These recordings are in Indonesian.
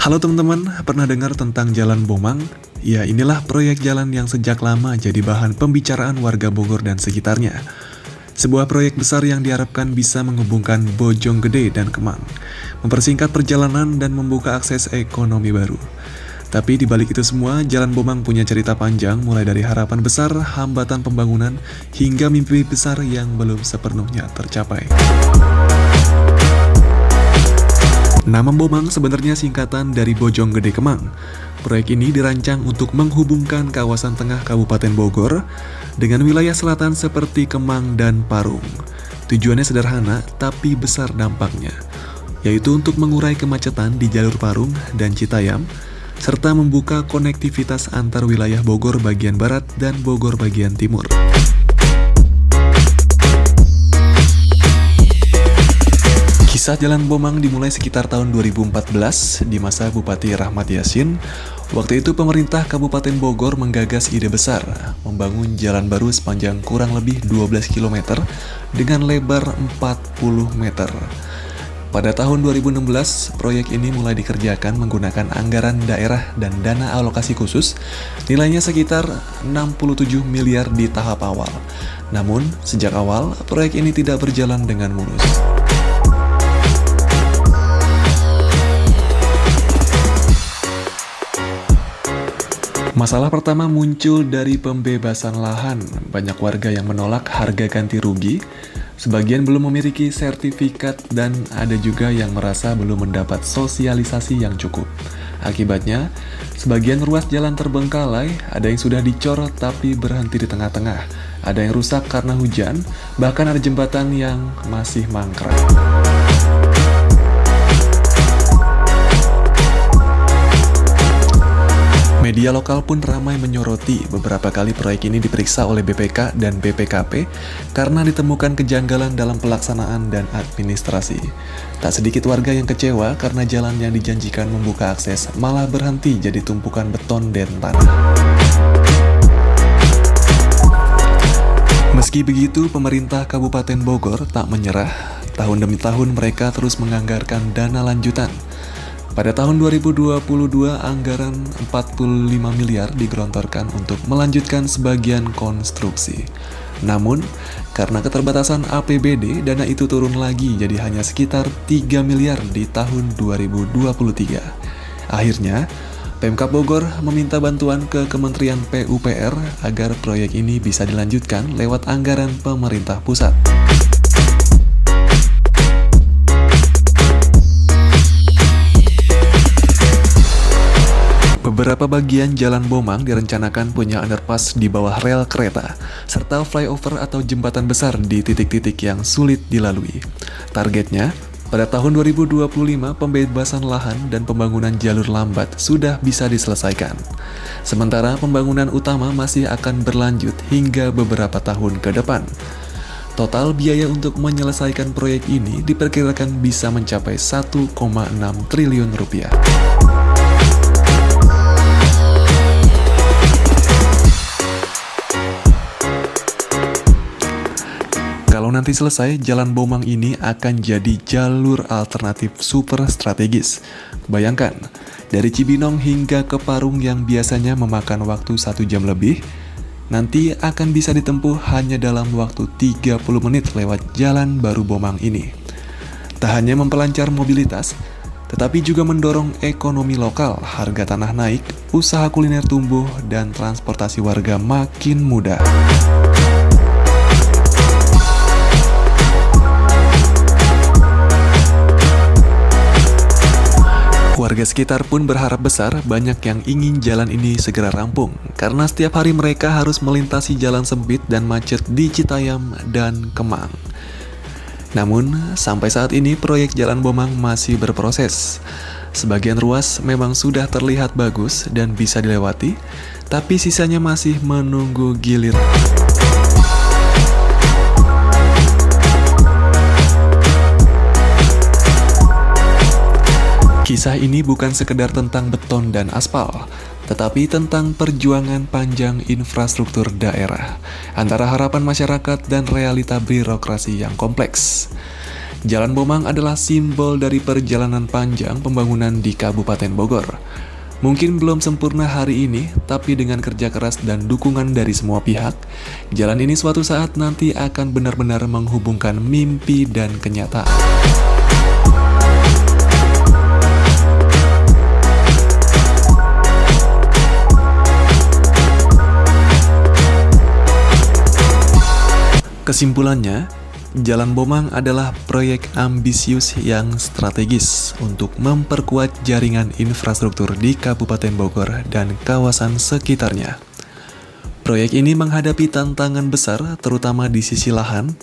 Halo teman-teman, pernah dengar tentang Jalan Bomang? Ya, inilah proyek jalan yang sejak lama jadi bahan pembicaraan warga Bogor dan sekitarnya. Sebuah proyek besar yang diharapkan bisa menghubungkan Bojonggede dan Kemang, mempersingkat perjalanan dan membuka akses ekonomi baru. Tapi di balik itu semua, Jalan Bomang punya cerita panjang mulai dari harapan besar, hambatan pembangunan, hingga mimpi besar yang belum sepenuhnya tercapai. Nama Bomang sebenarnya singkatan dari Bojonggede Kemang. Proyek ini dirancang untuk menghubungkan kawasan tengah Kabupaten Bogor dengan wilayah selatan seperti Kemang dan Parung. Tujuannya sederhana tapi besar dampaknya, yaitu untuk mengurai kemacetan di jalur Parung dan Citayam, serta membuka konektivitas antar wilayah Bogor bagian barat dan Bogor bagian timur. Kisah Jalan Bomang dimulai sekitar tahun 2014 di masa Bupati Rahmat Yassin. Waktu itu pemerintah Kabupaten Bogor menggagas ide besar, membangun jalan baru sepanjang kurang lebih 12 km dengan lebar 40 meter. Pada tahun 2016, proyek ini mulai dikerjakan menggunakan anggaran daerah dan dana alokasi khusus, nilainya sekitar 67 miliar di tahap awal. Namun, sejak awal, proyek ini tidak berjalan dengan mulus. Masalah pertama muncul dari pembebasan lahan. Banyak warga yang menolak harga ganti rugi, sebagian belum memiliki sertifikat, dan ada juga yang merasa belum mendapat sosialisasi yang cukup. Akibatnya, sebagian ruas jalan terbengkalai, ada yang sudah dicor tapi berhenti di tengah-tengah, ada yang rusak karena hujan, bahkan ada jembatan yang masih mangkrak. Media lokal pun ramai menyoroti. Beberapa kali proyek ini diperiksa oleh BPK dan BPKP karena ditemukan kejanggalan dalam pelaksanaan dan administrasi. Tak sedikit warga yang kecewa karena jalan yang dijanjikan membuka akses malah berhenti jadi tumpukan beton dan tanah. Meski begitu, pemerintah Kabupaten Bogor tak menyerah. Tahun demi tahun mereka terus menganggarkan dana lanjutan. Pada tahun 2022, anggaran 45 miliar digelontorkan untuk melanjutkan sebagian konstruksi. Namun, karena keterbatasan APBD, dana itu turun lagi jadi hanya sekitar 3 miliar di tahun 2023. Akhirnya, Pemkab Bogor meminta bantuan ke Kementerian PUPR agar proyek ini bisa dilanjutkan lewat anggaran pemerintah pusat. Beberapa bagian Jalan Bomang direncanakan punya underpass di bawah rel kereta, serta flyover atau jembatan besar di titik-titik yang sulit dilalui. Targetnya, pada tahun 2025 pembebasan lahan dan pembangunan jalur lambat sudah bisa diselesaikan. Sementara pembangunan utama masih akan berlanjut hingga beberapa tahun ke depan. Total biaya untuk menyelesaikan proyek ini diperkirakan bisa mencapai 1,6 triliun rupiah. Kalau nanti selesai, Jalan Bomang ini akan jadi jalur alternatif super strategis. Bayangkan, dari Cibinong hingga ke Parung yang biasanya memakan waktu 1 jam lebih, nanti akan bisa ditempuh hanya dalam waktu 30 menit lewat Jalan Baru Bomang ini. Tak hanya memperlancar mobilitas, tetapi juga mendorong ekonomi lokal, harga tanah naik, usaha kuliner tumbuh, dan transportasi warga makin mudah. Warga sekitar pun berharap besar, banyak yang ingin jalan ini segera rampung, karena setiap hari mereka harus melintasi jalan sempit dan macet di Citayam dan Kemang. Namun, sampai saat ini proyek Jalan Bomang masih berproses. Sebagian ruas memang sudah terlihat bagus dan bisa dilewati, tapi sisanya masih menunggu giliran. Kisah ini bukan sekedar tentang beton dan aspal, tetapi tentang perjuangan panjang infrastruktur daerah, antara harapan masyarakat dan realita birokrasi yang kompleks. Jalan Bomang adalah simbol dari perjalanan panjang pembangunan di Kabupaten Bogor. Mungkin belum sempurna hari ini, tapi dengan kerja keras dan dukungan dari semua pihak, jalan ini suatu saat nanti akan benar-benar menghubungkan mimpi dan kenyataan. Kesimpulannya, Jalan Bomang adalah proyek ambisius yang strategis untuk memperkuat jaringan infrastruktur di Kabupaten Bogor dan kawasan sekitarnya. Proyek ini menghadapi tantangan besar terutama di sisi lahan,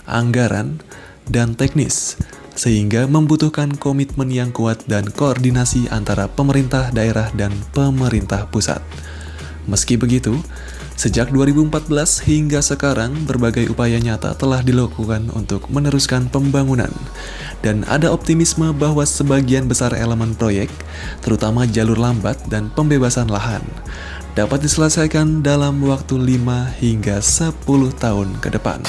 anggaran, dan teknis, sehingga membutuhkan komitmen yang kuat dan koordinasi antara pemerintah daerah dan pemerintah pusat. Meski begitu, sejak 2014 hingga sekarang, berbagai upaya nyata telah dilakukan untuk meneruskan pembangunan. Dan ada optimisme bahwa sebagian besar elemen proyek, terutama jalur lambat dan pembebasan lahan, dapat diselesaikan dalam waktu 5 hingga 10 tahun ke depan.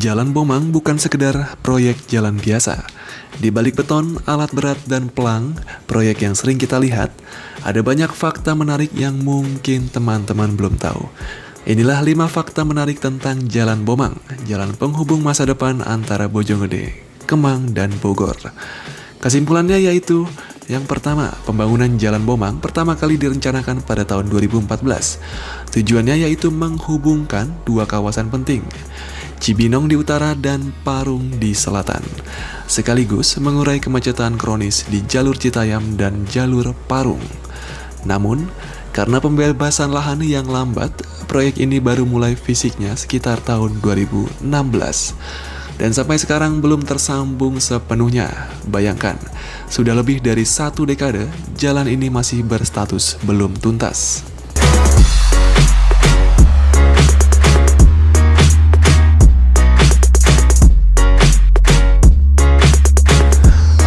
Jalan Bomang bukan sekedar proyek jalan biasa. Di balik beton, alat berat, dan pelang, proyek yang sering kita lihat, ada banyak fakta menarik yang mungkin teman-teman belum tahu. Inilah 5 fakta menarik tentang Jalan Bomang, jalan penghubung masa depan antara Bojonggede, Kemang, dan Bogor. Kesimpulannya yaitu, yang pertama, pembangunan Jalan Bomang pertama kali direncanakan pada tahun 2014. Tujuannya yaitu menghubungkan dua kawasan penting, Cibinong di utara dan Parung di selatan, sekaligus mengurai kemacetan kronis di jalur Citayam dan jalur Parung. Namun, karena pembebasan lahan yang lambat, proyek ini baru mulai fisiknya sekitar tahun 2016. Dan sampai sekarang belum tersambung sepenuhnya. Bayangkan, sudah lebih dari 1 dekade, jalan ini masih berstatus belum tuntas.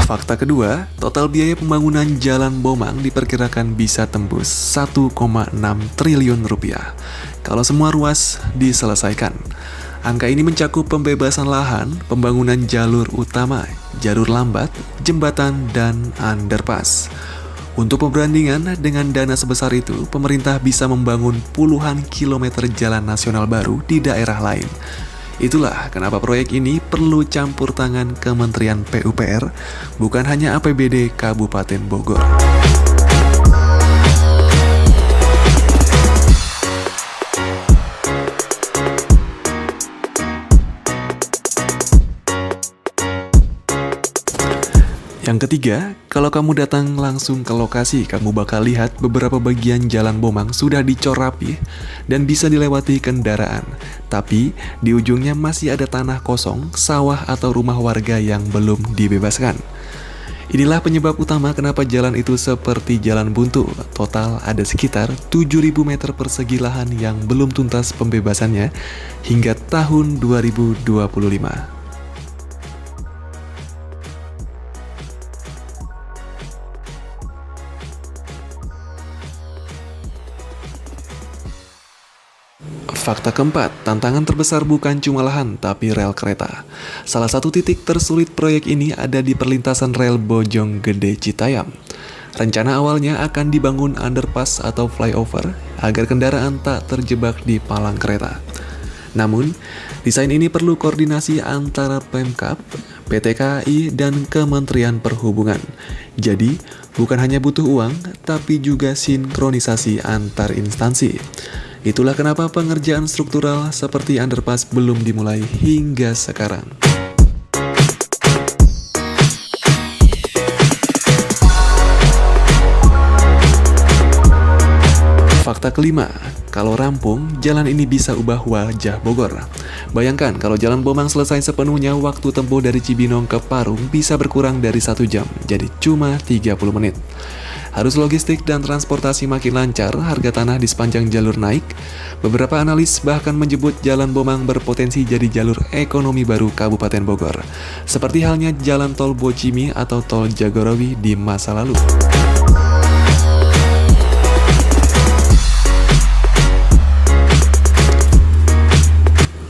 Fakta kedua, total biaya pembangunan Jalan Bomang diperkirakan bisa tembus 1,6 triliun rupiah kalau semua ruas diselesaikan. Angka ini mencakup pembebasan lahan, pembangunan jalur utama, jalur lambat, jembatan, dan underpass. Untuk perbandingan, dengan dana sebesar itu, pemerintah bisa membangun puluhan kilometer jalan nasional baru di daerah lain. Itulah kenapa proyek ini perlu campur tangan Kementerian PUPR, bukan hanya APBD Kabupaten Bogor. Yang ketiga, kalau kamu datang langsung ke lokasi, kamu bakal lihat beberapa bagian Jalan Bomang sudah dicor rapi dan bisa dilewati kendaraan. Tapi, di ujungnya masih ada tanah kosong, sawah atau rumah warga yang belum dibebaskan. Inilah penyebab utama kenapa jalan itu seperti jalan buntu. Total ada sekitar 7.000 meter persegi lahan yang belum tuntas pembebasannya hingga tahun 2025. Fakta keempat, tantangan terbesar bukan cuma lahan, tapi rel kereta. Salah satu titik tersulit proyek ini ada di perlintasan rel Bojonggede Citayam. Rencana awalnya akan dibangun underpass atau flyover agar kendaraan tak terjebak di palang kereta. Namun, desain ini perlu koordinasi antara Pemkab, PT KAI, dan Kementerian Perhubungan. Jadi, bukan hanya butuh uang, tapi juga sinkronisasi antar instansi. Itulah kenapa pengerjaan struktural seperti underpass belum dimulai hingga sekarang. Fakta kelima, kalau rampung, jalan ini bisa ubah wajah Bogor. Bayangkan kalau Jalan Bomang selesai sepenuhnya, waktu tempuh dari Cibinong ke Parung bisa berkurang dari 1 jam, jadi cuma 30 menit. Arus logistik dan transportasi makin lancar, harga tanah di sepanjang jalur naik. Beberapa analis bahkan menyebut Jalan Bomang berpotensi jadi jalur ekonomi baru Kabupaten Bogor, seperti halnya Jalan Tol Bocimi atau Tol Jagorawi di masa lalu.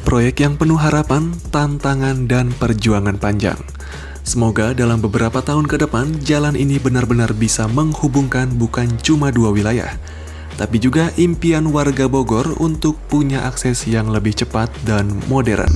Proyek yang penuh harapan, tantangan, dan perjuangan panjang. Semoga dalam beberapa tahun ke depan, jalan ini benar-benar bisa menghubungkan bukan cuma dua wilayah, tapi juga impian warga Bogor untuk punya akses yang lebih cepat dan modern.